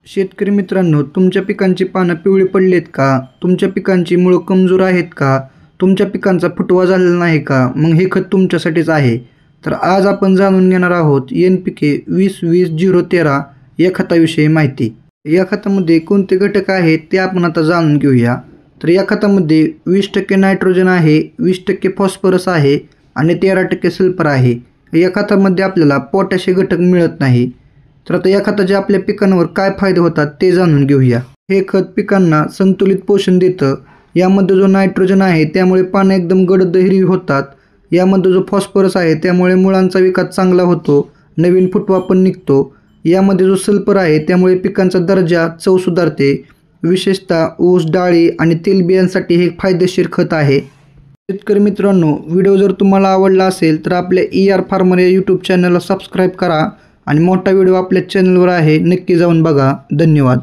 शेतकरी मित्रांनो, तुमच्या पिकांची पानं पिवळी पडलीत का? तुमच्या पिकांची मुळं कमजोर आहेत का? तुमच्या पिकांचा फुटवा झालेला नाही का? मग हे खत तुमच्यासाठीच आहे. तर आज आपण जाणून घेणार आहोत NPK 20-20-013 या खताविषयी माहिती. या खतामध्ये कोणते घटक आहेत ते आपण आता जाणून घेऊया. तर या खतामध्ये 20% नायट्रोजन आहे, 20% फॉस्फरस आहे आणि 13% सल्फर आहे. या खतामध्ये आपल्याला पोटॅश हे घटक मिळत नाही. तर आता या खताचे आपल्या पिकांवर काय फायदे होतात ते जाणून घेऊया. हे खत पिकांना संतुलित पोषण देतं. यामध्ये जो नायट्रोजन आहे त्यामुळे पानं एकदम गडद हिरवी होतात. यामध्ये जो फॉस्फरस आहे त्यामुळे मुळांचा विकास चांगला होतो, नवीन फुटवा पण निघतो. यामध्ये जो सल्फर आहे त्यामुळे पिकांचा दर्जा, चव सुधारते. विशेषतः ऊस, डाळी आणि तेलबियांसाठी हे फायदेशीर खत आहे. शेतकरी मित्रांनो, व्हिडिओ जर तुम्हाला आवडला असेल तर आपल्या ER फार्मर या यूट्यूब चॅनलला सबस्क्राईब करा आणि मोठा व्हिडिओ आपल्या चॅनलवर आहे, नक्की जाऊन बघा. धन्यवाद.